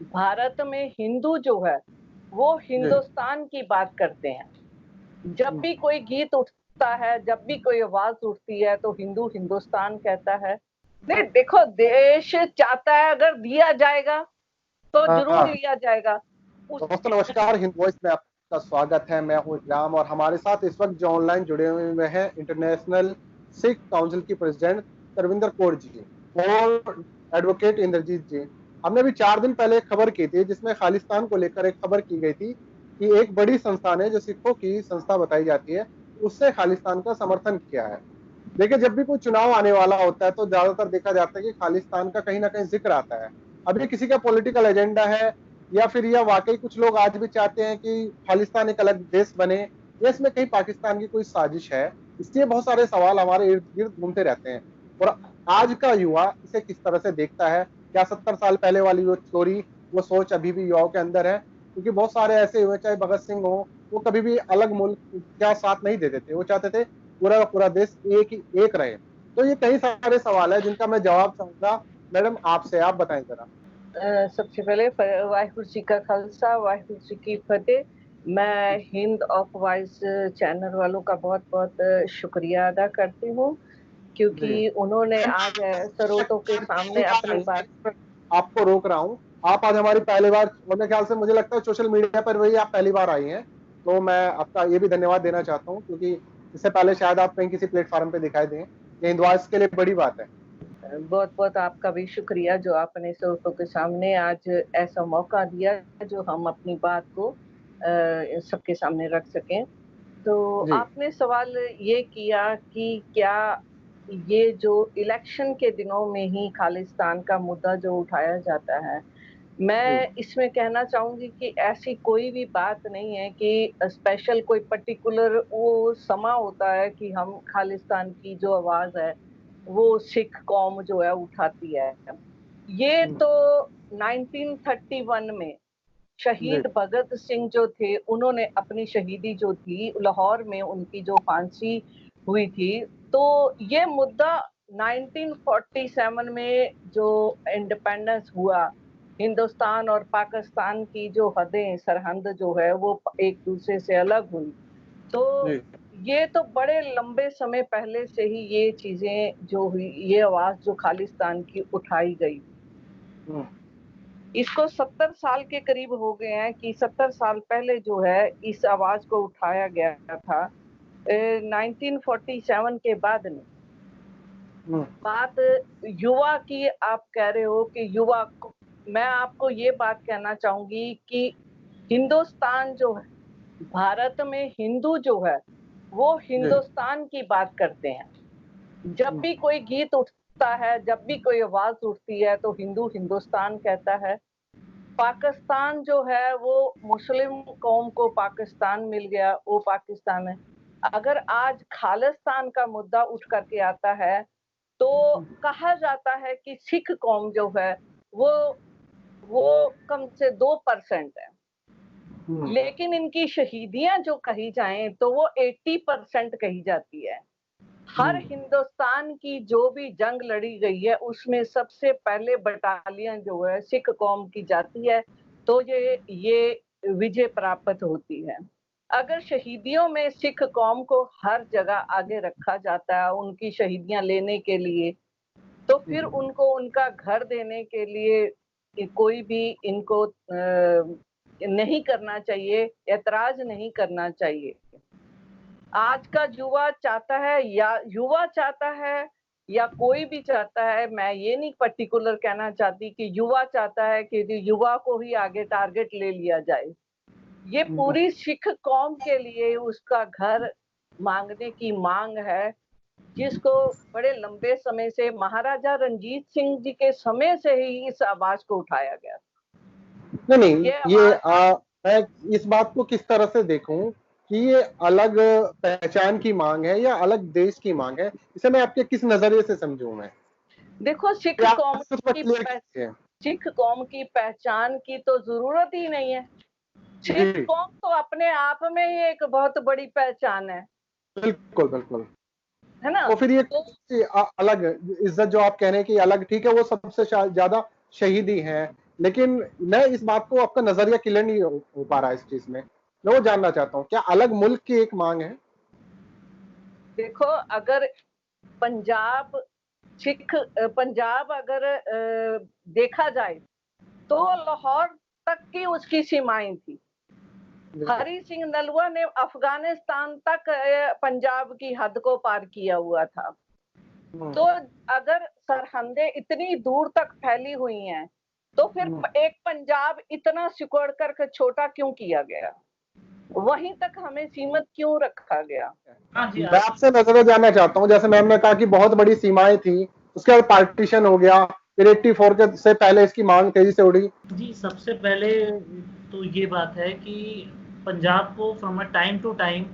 भारत में हिंदू जो है वो जी। हिंदुस्तान की बात करते हैं। जब भी कोई गीत उठता है, जब भी कोई आवाज उठती है तो हिंदू हिंदुस्तान कहता है। नहीं देखो, देश चाहता है अगर दिया जाएगा तो जरूर हाँ, लिया जाएगा। उस दोस्तों नमस्कार, हिंद वॉइस में आपका स्वागत है। मैं हूं इकराम और हमारे साथ इस वक्त जो ऑनलाइन जुड़े हुए हैं इंटरनेशनल सिख काउंसिल की प्रेसिडेंट तरविंदर कौर जी और एडवोकेट इंद्रजीत जी। हमने अभी 4 दिन पहले एक खबर की थी जिसमें खालिस्तान को लेकर एक खबर की गई थी कि एक बड़ी संस्थान है जो सिखों की संस्था बताई जाती है, उससे खालिस्तान का समर्थन किया है। देखिए, जब भी कोई चुनाव आने वाला होता है तो ज्यादातर देखा जाता है कि खालिस्तान का कहीं ना कहीं जिक्र आता है। अभी किसी का पॉलिटिकल एजेंडा है या फिर यह वाकई कुछ लोग आज भी चाहते हैं कि खालिस्तान एक अलग देश बने, या इसमें कहीं पाकिस्तान की कोई साजिश है। इसलिए बहुत सारे सवाल हमारे इर्द गिर्द घूमते रहते हैं। और आज का युवा इसे किस तरह से देखता है? क्या 70 साल पहले वाली वो थ्योरी, वो सोच अभी भी युवाओं के अंदर है? क्योंकि बहुत सारे ऐसे हुए, चाहे भगत सिंह हो, वो कभी भी अलग मुल्क का साथ नहीं देते थे। वो चाहते थे पूरा का पूरा देश एक रहे। तो ये कई सारे सवाल है जिनका मैं जवाब चाहूंगा मैडम आपसे। आप बताएं जरा। सबसे पहले वाहिगुरु जी का खालसा, वाहिगुरु जी की फतेह। मैं हिंद ऑफ वॉइस चैनल वालों का बहुत बहुत शुक्रिया अदा करती हूँ, जी, क्योंकि उन्होंने आज स्रोतों के पहली सामने बार अपनी आई बात। हैं, आपको रोक रहा हूँ। आप आज हमारी पहली बार, और मेरे ख्याल से मुझे लगता है सोशल मीडिया पर वही आप पहली बार आई हैं। तो मैं आपका ये भी धन्यवाद देना चाहता हूँ, क्योंकि इससे पहले शायद आप कहीं किसी प्लेटफॉर्म पे दिखाई दें। ये हिंदवास के लिए बड़ी बात है। बहुत बहुत आपका भी शुक्रिया जो आपने स्रोतों के सामने आज ऐसा मौका दिया जो हम अपनी बात को सबके सामने रख सकें। तो जी। आपने सवाल ये किया कि क्या ये जो इलेक्शन के दिनों में ही खालिस्तान का मुद्दा जो उठाया जाता है, जी। मैं इसमें कहना चाहूंगी कि ऐसी कोई भी बात नहीं है कि स्पेशल कोई पर्टिकुलर वो समा होता है कि हम खालिस्तान की जो आवाज है वो सिख कौम जो है उठाती है। ये तो 1931 में जी। शहीद भगत सिंह जो थे, उन्होंने अपनी शहीदी जो थी लाहौर में, उनकी जो फांसी हुई थी, तो ये मुद्दा 1947 में जो इंडिपेंडेंस हुआ, हिंदुस्तान और पाकिस्तान की जो हदें सरहद जो है वो एक दूसरे से अलग हुई। तो जी। ये तो बड़े लंबे समय पहले से ही ये चीजें जो हुई, ये आवाज जो खालिस्तान की उठाई गई। हम्म। इसको 70 साल के करीब हो गए हैं कि 70 साल पहले जो है इस आवाज को उठाया गया था। 1947 के बाद नहीं। हम्म। बात युवा की आप कह रहे हो कि युवा को, मैं आपको ये बात कहना चाहूंगी कि हिंदुस्तान जो है, भारत में हिंदू जो है वो जी। हिंदुस्तान की बात करते हैं। जब हम्म। भी कोई गीत उठता है, जब भी कोई आवाज उठती है तो हिंदू हिंदुस्तान कहता है। पाकिस्तान जो है वो मुस्लिम कौम को पाकिस्तान मिल गया, वो पाकिस्तान है। अगर आज खालिस्तान का मुद्दा उठ करके आता है तो कहा जाता है कि सिख कौम जो है वो वो कम से 2% है। हम्म। लेकिन इनकी शहीदियां जो कही जाएं तो वो 80% कही जाती है। हर हम्म। हिंदुस्तान की जो भी जंग लड़ी गई है उसमें सबसे पहले बटालियन जो है सिख कौम की जाती है, तो ये विजय प्राप्त होती है। अगर शहीदियों में सिख कौम को हर जगह आगे रखा जाता है उनकी शहीदियां लेने के लिए, तो फिर उनको उनका घर देने के लिए कोई भी इनको नहीं करना चाहिए, ऐतराज नहीं करना चाहिए। आज का युवा चाहता है, या युवा चाहता है या कोई भी चाहता है, मैं ये नहीं पर्टिकुलर कहना चाहती कि युवा चाहता है कि युवा को ही आगे टारगेट ले लिया जाए। ये हम्म। पूरी सिख कौम के लिए उसका घर मांगने की मांग है, जिसको बड़े लंबे समय से महाराजा रंजीत सिंह जी के समय से ही इस आवाज को उठाया गया। नहीं नहीं, ये आवाज मैं इस बात को किस तरह से देखूं कि ये अलग पहचान की मांग है या अलग देश की मांग है? इसे मैं आपके किस नजरिए से समझूं मैं? देखो, ये आप कुछ क्लियर कीजिए। सिख कौम की पहचान की तो जरूरत ही नहीं है। सिख जी। कौम तो अपने आप में ही एक बहुत बड़ी पहचान बिल्कुल बिल्कुल। है ना? तो फिर ये तो अलग इज्जत जो आप कह रहे हैं कि अलग, ठीक है, वो सबसे ज्यादा शहीदी है, लेकिन मैं इस बात को, आपका नजरिया क्लियर नहीं हो पा रहा है इस चीज में। मैं वो जानना चाहता हूँ, क्या अलग मुल्क की एक मांग है? देखो, अगर पंजाब पंजाब अगर देखा जाए तो लाहौर तक की उसकी सीमाएं थी। हरी सिंह नलवा ने अफगानिस्तान तक पंजाब की हद को पार किया हुआ था। तो अगर सरहदें इतनी दूर तक फैली हुई हैं, तो फिर एक पंजाब इतना सिकुड़ कर छोटा क्यों किया गया? वहीं तक हमें सीमित क्यों रखा गया? मैं आपसे नजरिया जानना चाहता हूँ, जैसे मैम ने कहा कि बहुत बड़ी सीमाएं थी, उसके बाद पार्टीशन हो गया, फिर 84 के से पहले इसकी मांग तेजी से उड़ी। जी, सबसे पहले तो ये बात है कि पंजाब को from a time to time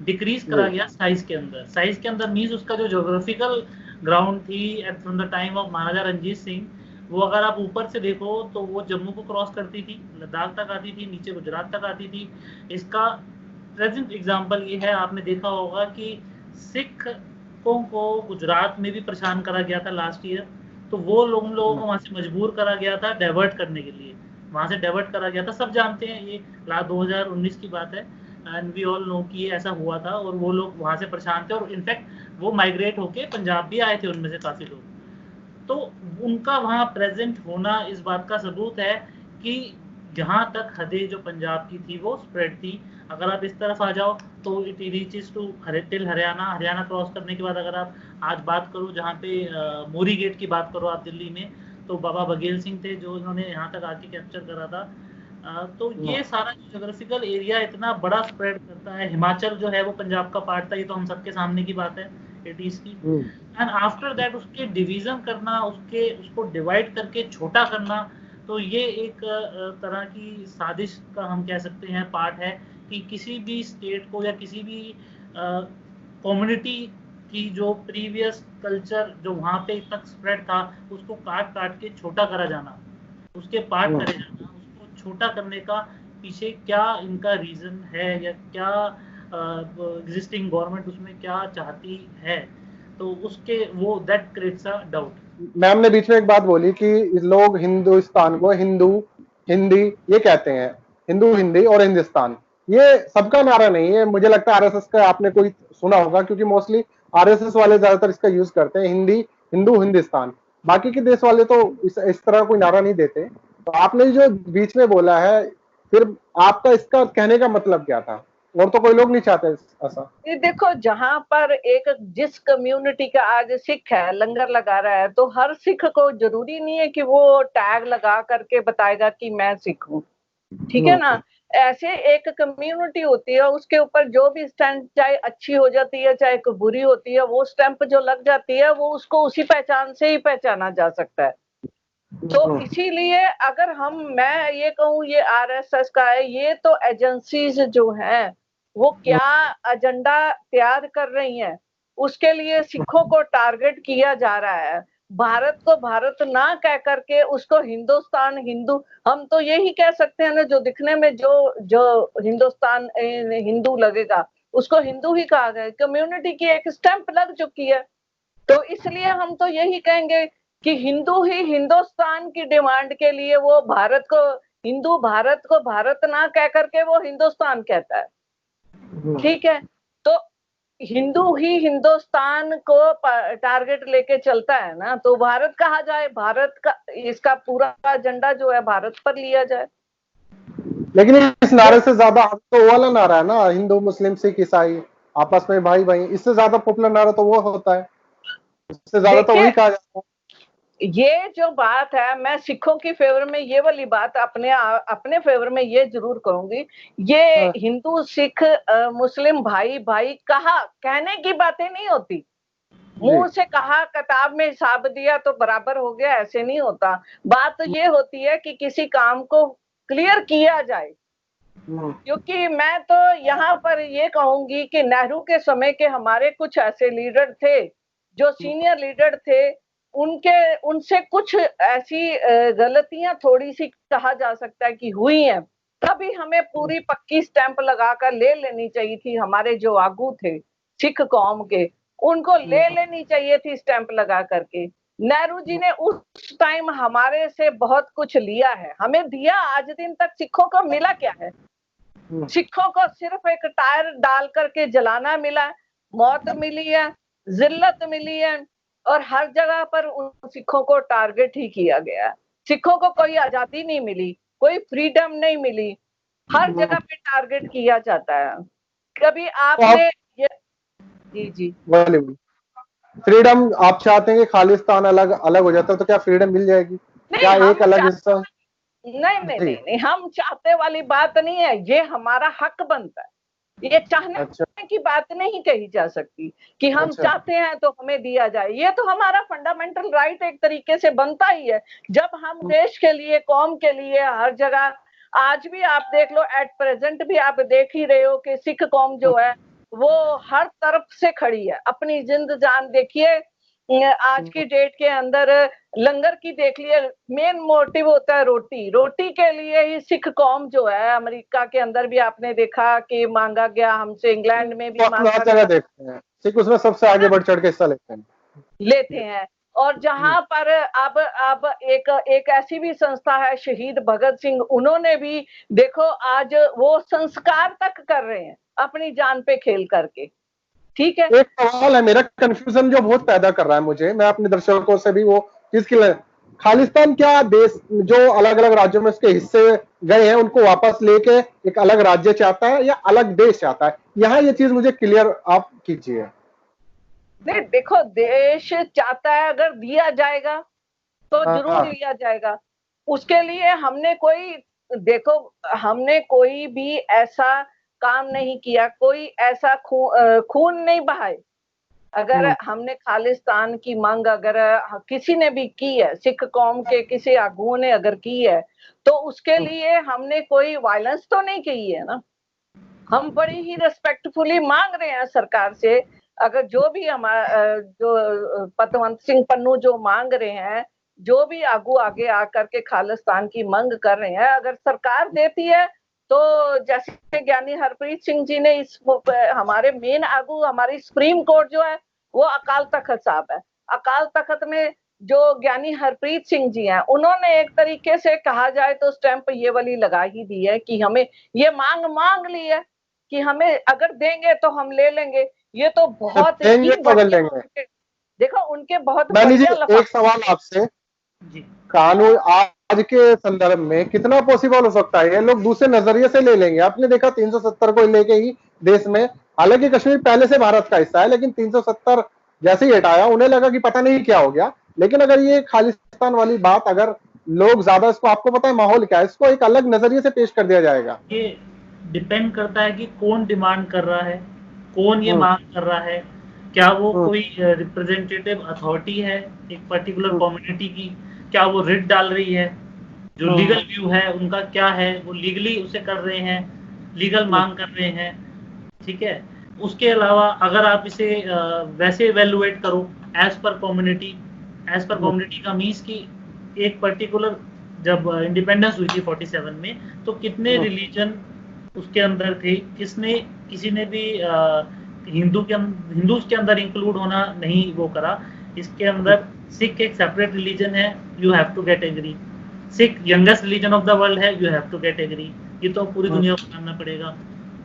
decrease करा गया साइज के अंदर। साइज के अंदर मीन्स उसका जो ज्योग्राफिकल ग्राउंड थी at from the time of Maharaja Ranjit Singh, वो अगर आप ऊपर से देखो तो वो जम्मू को क्रॉस करती थी, लद्दाख तक आती थी, नीचे गुजरात तक आती थी। इसका प्रेजेंट एग्जांपल ये है, आपने देखा होगा कि सिखों को गुजरात में भी परेशान करा गया था लास्ट ईयर, तो वो लोगों को वहां से मजबूर करा गया था डाइवर्ट करने के लिए, वहां से डाइवर्ट करा गया था। सब जानते हैं, ये 2019 की बात है एंड वी ऑल नो कि ऐसा हुआ था और वो लोग वहां से परेशान थे और इनफैक्ट वो माइग्रेट होके पंजाब भी आए थे, उनमें से काफी लोग। तो उनका वहां प्रेजेंट होना इस बात का सबूत है कि जहां तक हदें जो पंजाब की थी वो स्प्रेड थी। अगर आप इस तरफ आ जाओ तो it reaches to till Haryana. Haryana cross करने के बाद अगर आप आज बात करो, जहाँ पे मोरी गेट की बात करो आप दिल्ली में, तो बाबा बघेल सिंह थे जो इन्होंने यहाँ तक आके कैप्चर करा था। तो ये सारा ज्योग्राफिकल एरिया इतना बड़ा स्प्रेड करता है। हिमाचल जो है वो पंजाब का पार्ट था, ये तो हम सबके सामने की बात है 80s की। एंड आफ्टर दैट उसके डिवीजन करना, उसको डिवाइड करके छोटा करना, तो ये एक तरह की साजिश का हम कह सकते हैं पार्ट है कि किसी भी स्टेट को या किसी भी कम्युनिटी की जो प्रीवियस कल्चर जो वहाँ पे तक स्प्रेड था, उसको काट काट के छोटा करा जाना, उसके पार्ट करे जाना, उसको छोटा करने का पीछे क्या इनका रीजन है या क्या एग्जिस्टिंग गवर्नमेंट उसमें क्या चाहती है, तो उसके वो that creates a doubt. Ma'am ने बीच में एक बात बोली कि लोग हिंदुस्तान को हिंदू हिंदी ये कहते हैं, हिंदू हिंदी और हिंदुस्तान, ये सबका नारा नहीं है। मुझे लगता है आरएसएस का आपने कोई सुना होगा, क्योंकि मोस्टली आरएसएस वाले ज्यादातर इसका यूज करते हैं, हिंदी हिंदू हिंदुस्तान। बाकी के देश वाले तो इस तरह कोई नारा नहीं देते। तो आपने जो बीच में बोला है, फिर आपका इसका कहने का मतलब क्या था? और तो कोई लोग नहीं चाहते ऐसा। ये देखो, जहां पर जिस कम्युनिटी का आज सिख है लंगर लगा रहा है, तो हर सिख को जरूरी नहीं है कि वो टैग लगा करके बताएगा कि मैं सिख हूँ, ठीक है ना। ऐसे एक कम्युनिटी होती है, उसके ऊपर जो भी स्टैंप, चाहे अच्छी हो जाती है चाहे बुरी होती है, वो स्टैंप जो लग जाती है वो उसको उसी पहचान से ही पहचाना जा सकता है। तो इसीलिए अगर मैं ये कहूँ ये आरएसएस का है, ये तो एजेंसीज जो हैं वो क्या एजेंडा तैयार कर रही हैं, उसके लिए सिखों को टारगेट किया जा रहा है। भारत को भारत ना कह करके उसको हिंदुस्तान हिंदू, हम तो यही कह सकते हैं ना, जो दिखने में जो जो हिंदुस्तान हिंदू लगेगा उसको हिंदू ही कहा गया। कम्युनिटी की एक स्टैंप लग चुकी है, तो इसलिए हम तो यही कहेंगे कि हिंदू ही हिंदुस्तान की डिमांड के लिए वो भारत को भारत ना कह करके वो हिंदुस्तान कहता है, ठीक है। तो हिंदू ही हिंदुस्तान को टारगेट लेके चलता है ना, तो भारत कहा जाए, भारत का इसका पूरा एजेंडा जो है भारत पर लिया जाए। लेकिन इस नारे से ज्यादा तो वो वाला नारा है ना, हिंदू मुस्लिम सिख ईसाई आपस में भाई भाई, इससे ज्यादा पॉपुलर नारा तो वो होता है, इससे ज्यादा तो वही कहा जाता है। ये जो बात है, मैं सिखों की फेवर में ये वाली बात अपने फेवर में ये जरूर कहूंगी, ये हिंदू सिख मुस्लिम भाई भाई कहने की बातें नहीं होती। मुंह से कहा, किताब में हिसाब दिया तो बराबर हो गया, ऐसे नहीं होता। बात तो ये होती है कि किसी काम को क्लियर किया जाए। क्योंकि मैं तो यहाँ पर ये कहूंगी कि नेहरू के समय के हमारे कुछ ऐसे लीडर थे जो सीनियर लीडर थे, उनसे कुछ ऐसी गलतियां थोड़ी सी कहा जा सकता है कि हुई हैं, तभी हमें पूरी पक्की स्टैंप लगाकर ले लेनी चाहिए थी। हमारे जो आगू थे सिख कौम के, उनको ले लेनी चाहिए थी स्टैंप लगा करके। नेहरू जी ने उस टाइम हमारे से बहुत कुछ लिया है, हमें दिया, आज दिन तक सिखों को मिला क्या है? सिखों को सिर्फ एक टायर डाल करके जलाना मिला है, मौत मिली है, जिल्लत मिली है, और हर जगह पर उन सिखों को टारगेट ही किया गया है। सिखों को कोई आजादी नहीं मिली, कोई फ्रीडम नहीं मिली, हर जगह पे टारगेट किया जाता है। कभी आपने ये जी फ्रीडम आप चाहते हैं कि खालिस्तान अलग अलग हो जाता है तो क्या फ्रीडम मिल जाएगी? क्या एक अलग हिस्सा? नहीं, हम चाहते वाली बात नहीं है, ये हमारा हक बनता है। ये चाहने की बात नहीं कही जा सकती कि हम चाहते हैं तो हमें दिया जाए, ये तो हमारा फंडामेंटल राइट एक तरीके से बनता ही है। जब हम देश के लिए, कौम के लिए, हर जगह, आज भी आप देख लो, एट प्रेजेंट भी आप देख ही रहे हो कि सिख कौम जो है वो हर तरफ से खड़ी है, अपनी जिंद जान देखिए। आज की डेट के अंदर लंगर की देख लिए, मेन मोटिव होता है रोटी, रोटी के लिए ही सिख कौम जो है, अमेरिका के अंदर भी आपने देखा कि मांगा गया हमसे, इंग्लैंड में भी मांगा गया, देखते हैं सिख उसमें सबसे आगे बढ़ चढ़ के हिस्सा लेते हैं। और जहां पर अब एक ऐसी भी संस्था है शहीद भगत सिंह, उन्होंने भी देखो आज वो संस्कार तक कर रहे हैं अपनी जान पे खेल करके। ठीक है, एक सवाल है मेरा, कंफ्यूजन जो बहुत पैदा कर रहा है मुझे, मैं अपने दर्शकों से भी वो किसके लिए, खालिस्तान क्या देश जो अलग अलग राज्यों में उसके हिस्से गए हैं उनको वापस लेके एक अलग राज्य चाहता है या अलग देश चाहता है? यहाँ ये चीज मुझे क्लियर आप कीजिए। नहीं देखो, देश चाहता है, अगर दिया जाएगा तो जरूर लिया जाएगा। उसके लिए हमने कोई भी ऐसा काम नहीं किया, कोई ऐसा खून नहीं बहाए। अगर हमने खालिस्तान की मांग अगर किसी ने भी की है, सिख कौम के किसी आगुओं ने अगर की है, तो उसके लिए हमने कोई वायलेंस तो नहीं की है ना। हम बड़ी ही रिस्पेक्टफुली मांग रहे हैं सरकार से। अगर जो भी हमारा जो पतवंत सिंह पन्नू जो मांग रहे हैं, जो भी आगू आगे आकर के खालिस्तान की मांग कर रहे हैं, अगर सरकार देती है तो जैसे ज्ञानी हरप्रीत सिंह जी ने इस हमारे मेन आगू, हमारी सुप्रीम कोर्ट जो है वो अकाल तख्त साहब है। अकाल तख्त में जो ज्ञानी हरप्रीत सिंह जी हैं, उन्होंने एक तरीके से कहा जाए तो स्टैंप ये वाली लगा ही दी है कि हमें ये मांग ली है कि हमें अगर देंगे तो हम ले लेंगे। ये तो बहुत ही देखो उनके बहुत बढ़िया। एक सवाल आपसे, कानून आज के संदर्भ में कितना पॉसिबल हो सकता है? ये लोग दूसरे नजरिए से ले लेंगे। आपने देखा 370 को लेके ही देश में, हालांकि कश्मीर पहले से भारत का हिस्सा है, लेकिन 370 जैसे ही हटाया उन्हें लगा कि पता नहीं क्या हो गया। लेकिन अगर ये खालिस्तान वाली बात, अगर लोग ज्यादा इसको, आपको पता है माहौल क्या है, इसको एक अलग नजरिए से पेश कर दिया जाएगा। ये डिपेंड करता है कि कौन डिमांड कर रहा है, कौन ये मांग कर रहा है, क्या वो कोई रिप्रेजेंटेटिव अथॉरिटी है एक पर्टिकुलर कम्युनिटी की, क्या वो रिट डाल रही है, जो लीगल व्यू है उनका क्या है, वो लीगली उसे कर रहे हैं, लीगल मांग कर रहे हैं। ठीक है, उसके अलावा अगर आप इसे वैसे इवेलुएट करो एज पर कम्युनिटी का मीन्स कि एक पर्टिकुलर जब इंडिपेंडेंस हुई थी 47 में, तो कितने रिलीजन उसके अंदर थे, किसी ने भी हिंदूज के अंदर इंक्लूड होना नहीं वो करा। इसके अंदर सिख एक सेपरेट रिलीजन है, you have to get agree. Sikh youngest religion of the world है, you have to get agree. ये तो पूरी दुनिया को मानना पड़ेगा।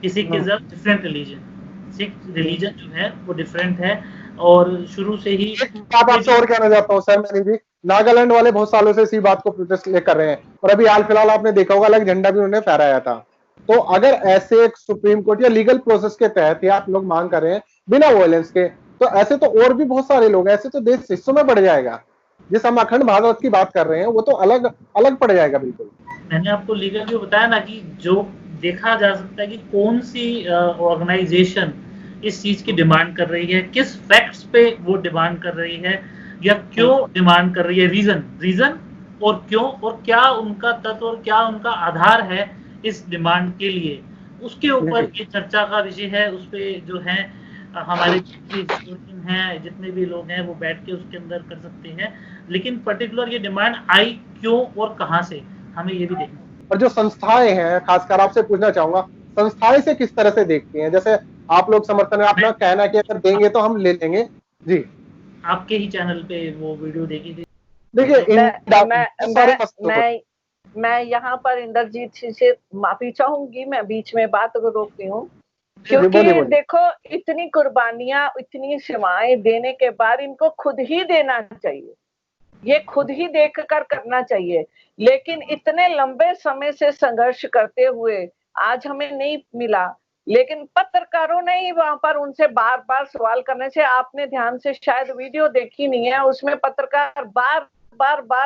किसी के डिफरेंट रिलीजन, सिख रिलीजन जो है वो डिफरेंट है। और शुरू से ही बात आपसे और कहना चाहता हूँ सर, मैंने भी नागालैंड वाले बहुत सालों से इसी बात को प्रोटेस्ट कर रहे हैं, और अभी हाल फिलहाल आपने देखा होगा अलग झंडा भी उन्होंने फहराया था। तो अगर ऐसे एक सुप्रीम कोर्ट या लीगल प्रोसेस के तहत ही आप लोग मांग कर रहे हैं बिना वायलेंस के, तो ऐसे तो और भी बहुत सारे लोग, ऐसे तो देश हिस्सों में बढ़ जाएगा। जिस हम अखंड भारत की बात कर रहे हैं वो तो अलग अलग पड़ जाएगा। बिल्कुल मैंने आपको लीगल व्यू बताया ना कि जो देखा जा सकता है कि कौन सी ऑर्गेनाइजेशन इस चीज की डिमांड कर रही है, किस फैक्ट्स पे वो डिमांड कर रही है, या क्यों डिमांड कर रही है, रीजन और क्यों, और क्या उनका तत्व और क्या उनका आधार है इस डिमांड के लिए, उसके ऊपर ये चर्चा का विषय है। उस पे जो है हमारे हैं, जितने भी लोग हैं वो बैठ के उसके अंदर कर सकते हैं। लेकिन पर्टिकुलर ये डिमांड आई क्यों और कहां से, हमें ये भी देखना। और जो संस्थाएं हैं, खासकर आपसे पूछना चाहूंगा, संस्थाएं से किस तरह से देखती हैं? जैसे आप लोग समर्थन है, अपना कहना कि अगर देंगे तो हम ले लेंगे। जी आपके ही चैनल पे वो वीडियो देखी थी। देखिए मैं यहाँ पर इंद्रजीत से माफी चाहूंगी, मैं बीच में बात रोकती हूँ, क्योंकि देखो इतनी कुर्बानियां, इतनी सेवाएं देने के बाद इनको खुद ही देना चाहिए, ये खुद ही देख कर करना चाहिए। लेकिन इतने लंबे समय से संघर्ष करते हुए आज हमें नहीं मिला, लेकिन पत्रकारों ने ही वहां पर उनसे बार बार सवाल करने से, आपने ध्यान से शायद वीडियो देखी नहीं है, उसमें पत्रकार बार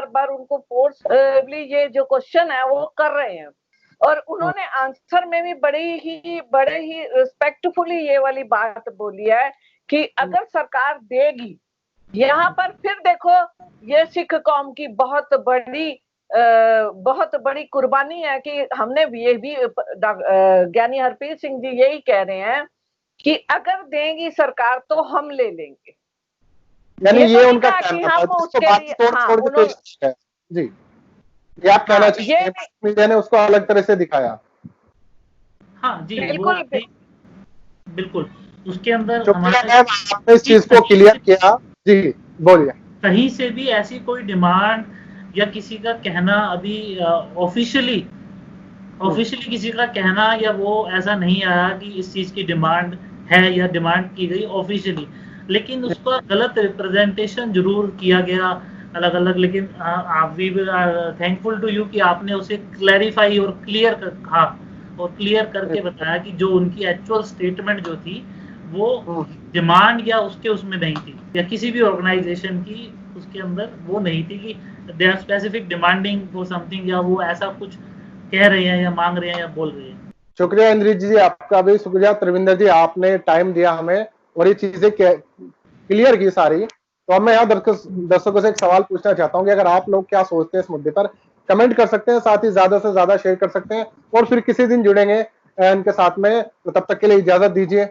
बार उनको फोर्सफुली ये जो क्वेश्चन है वो कर रहे हैं, और उन्होंने आंसर में भी बड़े ही रिस्पेक्टफुली ये वाली बात बोली है कि अगर सरकार देगी, यहाँ पर फिर देखो ये सिख कौम की बहुत बड़ी कुर्बानी है कि हमने ये भी ज्ञानी हरप्रीत सिंह जी यही कह रहे हैं कि अगर देंगी सरकार तो हम ले लेंगे, यानी ये उनका कहना था, जिसको बात तोड़ के पेश है जी, ये आप कहना चाहिए मीडिया ने उसको अलग तरह से दिखाया। हाँ जी, बिल्कुल उसके अंदर आपने इस चीज को क्लियर किया जी, बोलिए। कहीं से भी ऐसी कोई डिमांड या किसी का कहना अभी ऑफिशियली किसी का कहना या वो ऐसा नहीं आया कि इस चीज की डिमांड है या डिमांड की गई ऑफिशियली, लेकिन उसका गलत रिप्रेजेंटेशन जरूर किया गया अलग अलग। लेकिन we are thankful to you कि आपने उसे क्लैरिफाई और क्लियर कहा और क्लियर करके बताया कि जो उनकी एक्चुअल स्टेटमेंट जो थी वो डिमांड या उसमें नहीं थी, या किसी भी ऑर्गेनाइजेशन की उसके अंदर वो नहीं थी कि they are specific demanding for something, या वो ऐसा कुछ कह रहे हैं या मांग रहे हैं या बोल रहे हैं। शुक्रिया इंद्रित जी, आपका भी शुक्रिया। तरविंदर जी, आपने टाइम दिया हमें और ये चीजें क्लियर की सारी। तो अब मैं यहाँ दर्शकों से एक सवाल पूछना चाहता हूँ कि अगर आप लोग क्या सोचते हैं इस मुद्दे पर, कमेंट कर सकते हैं, साथ ही ज्यादा से ज्यादा शेयर कर सकते हैं, और फिर किसी दिन जुड़ेंगे इनके साथ में। तो तब तक के लिए इजाजत दीजिए।